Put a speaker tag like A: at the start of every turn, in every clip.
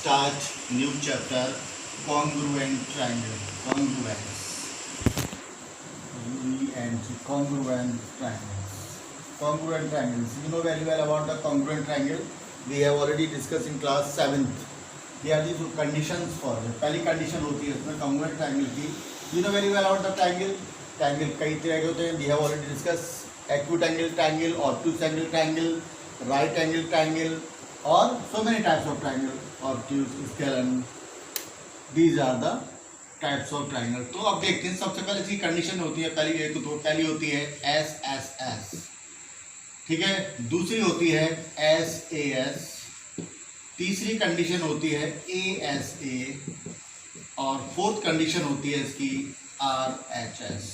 A: start new chapter, congruent triangle. Congruence. Congruent triangles. Congruent triangles. You know very well about the congruent triangle. We have already discussed in class 7th. They are these conditions for it. पहली condition होती है इसमें congruent triangle की. You know very well about the triangle. Triangle कई तरह के होते हैं. We have already discussed acute angle triangle, obtuse angle triangle, right angle triangle, or so many types of triangle. Obtuse, scalene. These are the types of triangle. तो अब देखते हैं सबसे पहले इसकी कंडीशन होती है. पहली होती है एस एस एस, ठीक है. दूसरी होती है एस ए एस. तीसरी कंडीशन होती है ए एस ए. और फोर्थ कंडीशन होती है इसकी आर एच एस.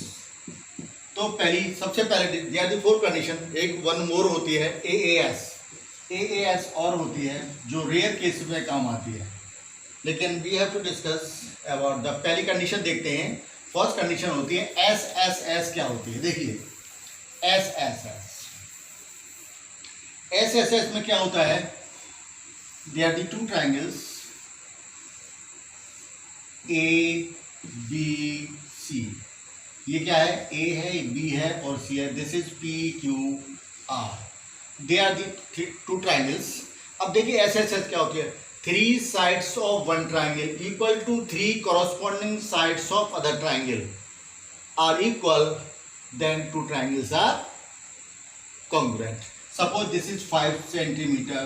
A: तो सबसे पहले फोर्थ कंडीशन एक वन मोर होती है ए A S. A A S और होती है जो रेयर केस में काम आती है, लेकिन we have to discuss about the पहली कंडीशन. देखते हैं फर्स्ट कंडीशन होती है एस एस एस. क्या होती है देखिए S S S. S S S में क्या होता है, they are the two triangles A B C. ये क्या है, ए है, बी है और सी है. This is P Q R. They are the two triangles. अब देखिए एस एस एस क्या होती है, 3 sides of one triangle equal to 3 corresponding sides of other triangle are equal, then two triangles are congruent. Suppose this is 5 centimeter,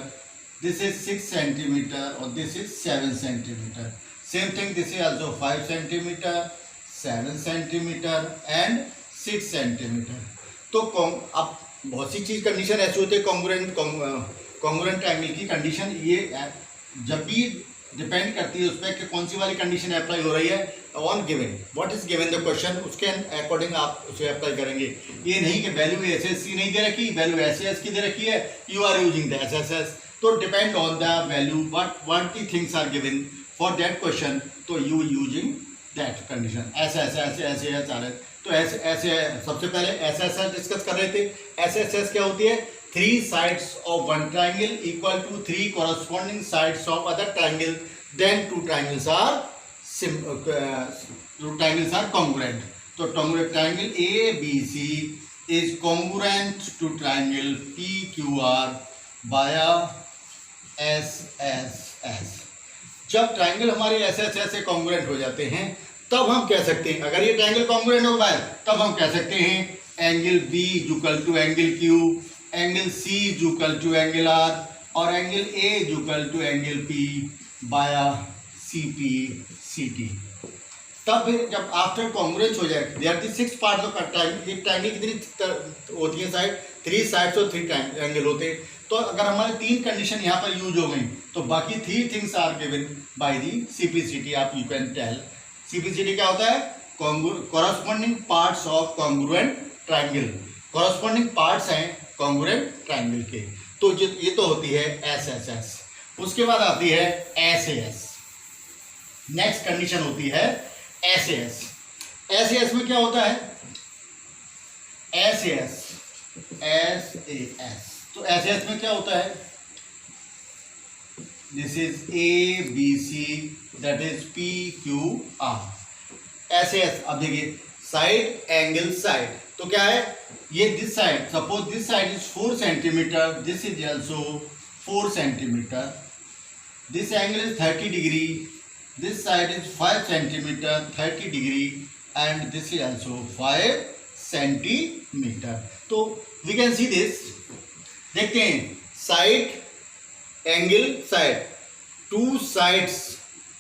A: this is 6 centimeter, or this is 7 centimeter. Same thing, this is also 5 centimeter, 7 centimeter and 6 centimeter. तो अब बहुत सी चीज condition ऐसी होती है congruent triangle की condition. ये जब भी डिपेंड करती है उस पर कि कौन सी वाली कंडीशन अप्लाई हो रही है on given what is given the question, उसके अकॉर्डिंग आप उसे अप्लाई करेंगे. ये नहीं कि वैल्यू एस एस सी नहीं दे रखी, वैल्यू एस एस की दे रखी है, you are using the S S S. तो depend on the value what the things are given for that question, तो यू यूजिंग दैट कंडीशन. ऐसे ऐसे ऐसे ऐसे ऐसे आ रहे. तो ऐसे ऐसे सबसे पहले एस एस एस डिस्कस कर रहे थे. एस एस एस क्या होती है, 3 sides of one triangle equal to 3 corresponding sides of other triangle, then two triangles are congruent. So congruent triangle ABC is congruent to triangle PQR via SSS. जब triangle हमारे SSS से congruent हो जाते हैं तब हम कह सकते हैं, अगर ये ट्राइंगल congruent हो गया तब हम कह सकते हैं angle B equal to angle Q, angle C equal to angle R और angle A equal to angle P via CP CT. तब फिर जब आफ्टर कॉन्ग्रुएंस हो जाए, they are the 6 parts of triangle. एक ट्रायंगल कितनी होती है साइड, 3 साइड्स और 3 एंगल होते हैं. तो अगर हमारे 3 कंडीशन यहाँ पर यूज हो गई तो बाकी 3 things are given by the CPCT. आप यू कैन टेल CPCT क्या होता है, corresponding parts of congruent triangle. Corresponding parts हैं कॉन्ग्रुएंट ट्रायंगल के. तो ये तो होती है एस एस एस. उसके बाद आती है S A S. Next condition होती है S A S. S A S में क्या होता है, एस ए एस. तो एस ए एस में क्या होता है, this is A B C, that is P Q R. S A S. अब देखिए साइड एंगल साइड. तो क्या है, ये this side, suppose this side is 4 centimetre, this is also 4 centimetre. This angle is 30 degree, this side is 5 centimetre 30 degree and this is also 5 centimetre. तो we can see this. देखते हैं side angle side, 2 sides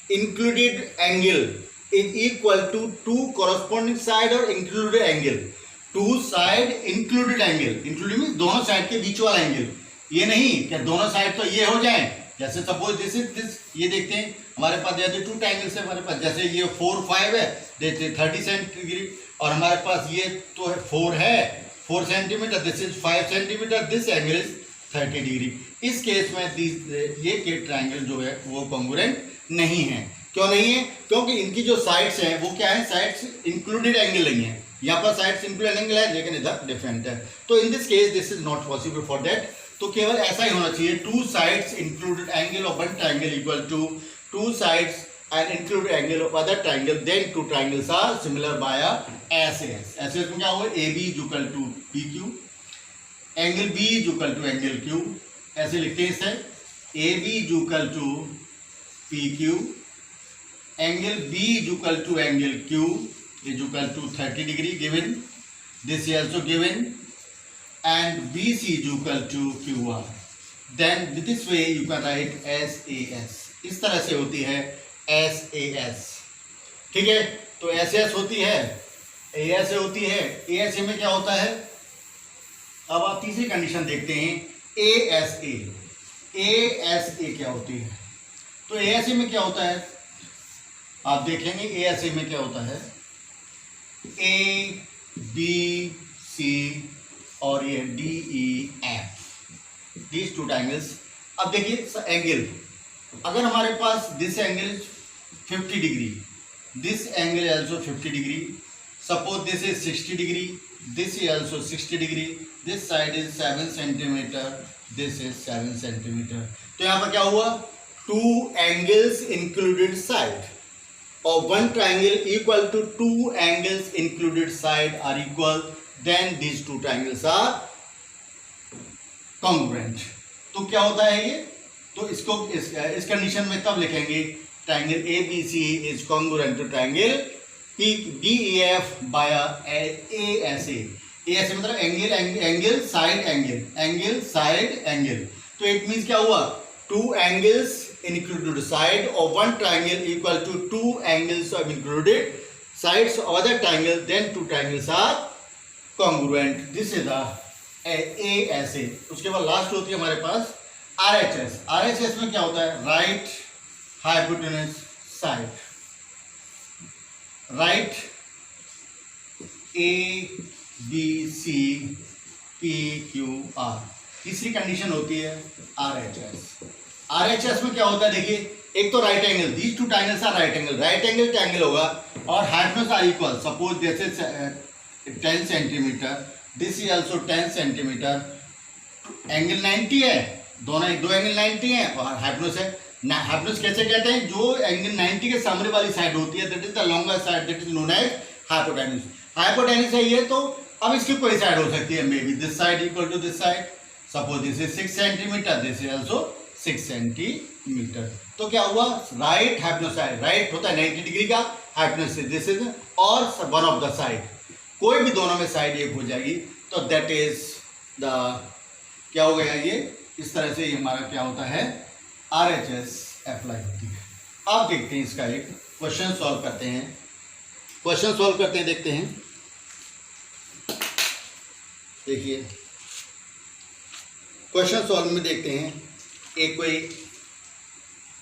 A: included angle is equal to 2 corresponding side और included angle. 2 side included angle. included means दोनों side के बीच वाला angle. ये नहीं कि दोनों साइड तो ये हो जाए. जैसे सपोज दिस इज दिस, ये देखते हैं हमारे पास जैसे 2 ट्रायंगल्स है हमारे पास, जैसे ये 4 5 है, देखते 30 सेंटीग्री, और हमारे पास ये तो 4 है 4 centimetre, this is 5 centimetre, this angle is 30 degree. इस केस में ये के ट्रायंगल जो है वो कॉन्ग्रुएंट नहीं है. क्यों नहीं है, क्योंकि इनकी जो साइड्स हैं वो क्या है, साइड्स इंक्लूडेड एंगल नहीं है. यहाँ पर साइड्स इंक्लूडेड एंगल है लेकिन इधर डिफरेंट है. तो in this case this is not possible for that. तो केवल ऐसा ही होना चाहिए, 2 sides included angle of one triangle equal to two sides and include angle of other triangle, then two triangles are similar by a SAS. SAS में क्या होगा, AB is equal to PQ, angle B is equal to angle Q, ऐसे लिखते हैं इसे, AB is equal to PQ, angle B is equal to angle Q is equal to 30 degree given, this is also given, and BC is equal to QR. Then this way you can write SAS. इस तरह से होती है SAS. ठीक है, तो SAS होती है, ASA होती है, ASA में क्या होता है, अब आप तीसरी कंडीशन देखते हैं, ASA. ASA क्या होती है, तो ASA में क्या होता है, आप देखेंगे ASA में क्या होता है, A B C और ये DEF, these two triangles. अब देखिए एंगल, अगर हमारे पास this angle 50 degree, this angle also 50 degree, suppose this is 60 degree, this is also 60 degree, this side is 7 centimetre, this is 7 centimetre, तो यहाँ पर क्या हुआ, टू एंगल्स इंक्लूडेड साइड और one triangle equal to two angles included side are equal, then these two triangles are congruent. तो क्या होता है ये, तो इसको इस कंडीशन में कब लिखेंगे, triangle ABC is congruent to triangle DEF by ASA. ASA मतलब angle side angle, angle side angle. तो इट मींस क्या हुआ, टू एंगल्स इंक्लूडेड साइड और one triangle equal to two angles of included sides of other triangle, then two triangles are congruent. This is the ASA. उसके बाद last होती है हमारे पास RHS. RHS में क्या होता है, right hypotenuse side, right ABCPQR. तीसरी कंडीशन होती है RHS. RHS में क्या होता है, देखिए एक तो right angle, these two triangles are right angle, right angle triangle होगा और hypotenuse are equal, suppose this is 10 centimetre, this is also 10 centimetre, angle 90 है, दोनों दो एंगल 90 है और हाइपोटेन्यूज है. हाइपोटेन्यूज कैसे कहते हैं, जो एंगल 90 के सामने वाली साइड होती है, that is the longer side, that is known as hypotenuse. Hypotenuse है ये, तो अब इसकी कोई साइड हो सकती है, may be this side equal to this side, suppose this is 6 centimetre, this is also 6 centimetre. तो क्या हुआ, राइट हाइपोटेन्यूज साइड, राइट होता है 90 डिग्री का, हाइपोटेन्यूज दिस इज, और वन ऑफ द साइड, कोई भी दोनों में साइड एक हो जाएगी, तो दैट इज द, क्या हो गया ये, इस तरह से हमारा क्या होता है, RHS अप्लाई होती है. अब देखते हैं इसका एक क्वेश्चन सॉल्व करते हैं, क्वेश्चन सॉल्व करते हैं, देखते हैं. देखिए क्वेश्चन सॉल्व में देखते हैं, एक कोई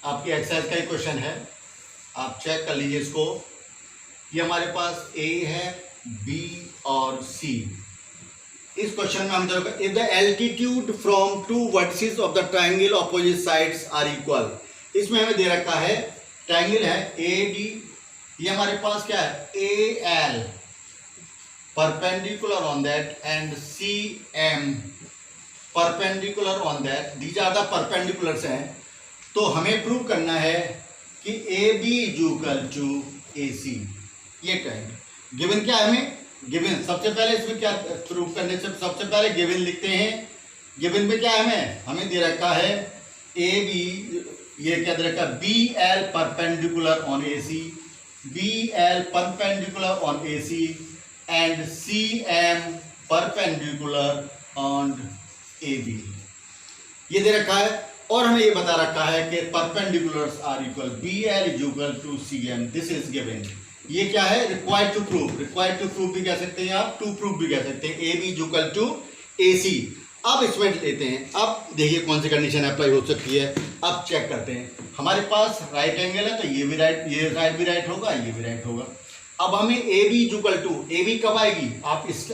A: आपकी एक्सरसाइज का ही क्वेश्चन है, आप चेक कर लीजिए इसको. ये हमारे पास A है, B और C. इस क्वेश्चन में हम देखो, if the altitude from two vertices of the triangle opposite sides are equal. इसमें हमें दे रखा है ट्राइंगल है AD, ये हमारे पास क्या है AL perpendicular on that and CM perpendicular on that, these are the perpendiculars हैं. तो हमें प्रूव करना है कि AB is equal to AC. ये ट्राइंगल गिवन क्या है, हमें गिवन, सबसे पहले इसमें क्या प्रूव करने से सबसे पहले गिवन लिखते हैं. गिवन में क्या है, हमें दे रखा है AB, ये क्या दे रखा है, BL perpendicular on AC, BL perpendicular on AC and CM perpendicular on AB. ये दे रखा है और हमें ये बता रखा है कि perpendiculars are equal, BL is equal to CM. This is given. ये क्या है, required to prove, required to prove भी कह सकते हैं आप, टू प्रूव भी कह सकते हैं, AB is equal to AC. अब इसमें लेते हैं, अब देखिए कौन सी कंडीशन अप्लाई हो सकती है. अब चेक करते हैं, हमारे पास राइट एंगल है तो ये भी राइट, ये साइड भी राइट होगा, ये भी राइट होगा. अब हमें AB is equal to, AB कब आएगी, आप इस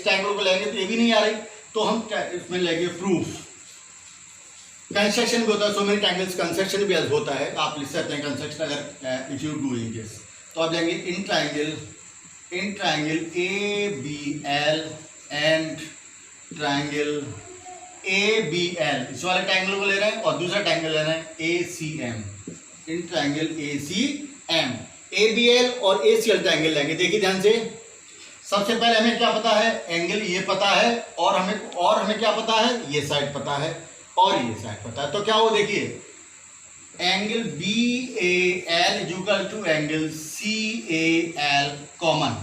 A: ट्रायंगल को लेंगे तो AB नहीं आ रही, तो हम इसमें लेंगे प्रूफ. कंस्ट्रक्शन भी होता है, सो मेनी ट्रायंगल्स कंस्ट्रक्शन भी होता है, आप लिख सकते हैं कंस्ट्रक्शन अगर इफ यू डूइंग दिस. तो आप लेंगे in triangle ABL and triangle ABL, इस वाले ट्रायंगल को ले रहे हैं और दूसरा ट्रायंगल ले रहे हैं ACM. In triangle ACM। ABL और ACL ट्राइंगल लेंगे। देखिए ध्यान से, सबसे पहले हमें क्या पता है, एंगल ये पता है, और हमें क्या पता है, ये साइड पता है और ये साइड पता है। तो क्या हो, देखिए angle BAL equal to angle CAL common,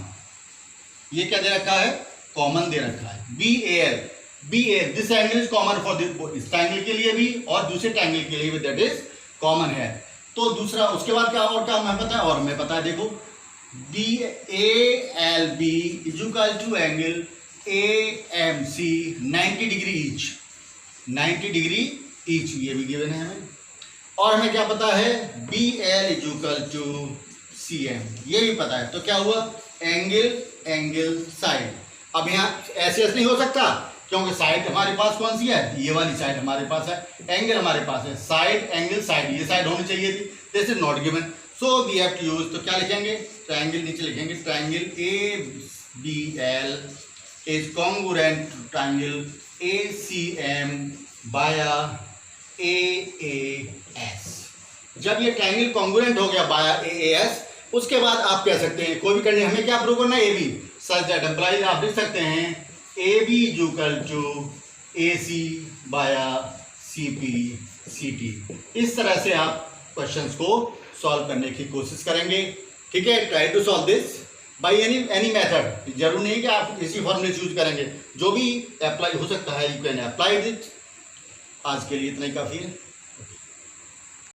A: ये क्या दे रखा है, कॉमन दे रखा है। BAL this angle is common for इस ट्राइंगल के लिए भी और दूसरे ट्राइंगल के लिए भी, दैट इज कॉमन है। तो दूसरा, उसके बाद क्या और क्या हमें पता है, और हमें पता है, देखो BALB equal to angle AMC 90 degree each, 90 degree each, ये भी गिवन है हमें। और हमें क्या पता है, BL इक्वल टू CM, ये भी पता है। तो क्या हुआ, एंगल साइड। अब यहाँ ऐसे नहीं हो सकता, क्योंकि साइड हमारे पास कौन सी है, ये वाली साइड हमारे पास है, एंगल हमारे पास है, साइड एंगल साइड, ये साइड होनी चाहिए थी, this is not given, so we have to use. तो क्या लिखेंगे, ट्राइंगल नीचे लिखेंगे, triangle ABL is congruent to triangle ACM via AAS। जब ये ट्राइंगल कॉन्ग्रुएंट हो गया बाया AAS, उसके बाद आप कह सकते हैं, कोई भी करनी, हमें क्या प्रूव करना है, AB सच दैट एम्प्लाइज, आप लिख सकते हैं AB इक्वल टू AC बाया CP CT। इस तरह से आप क्वेश्चंस को सॉल्व करने की कोशिश करेंगे, ठीक है। Try to solve this by any method, जरूर नहीं कि आप इसी फॉर्मूले यूज करेंगे, जो भी अप्लाई हो सकता है, यू कैन अप्लाई इट। आज के लिए इतना ही काफ़ी है।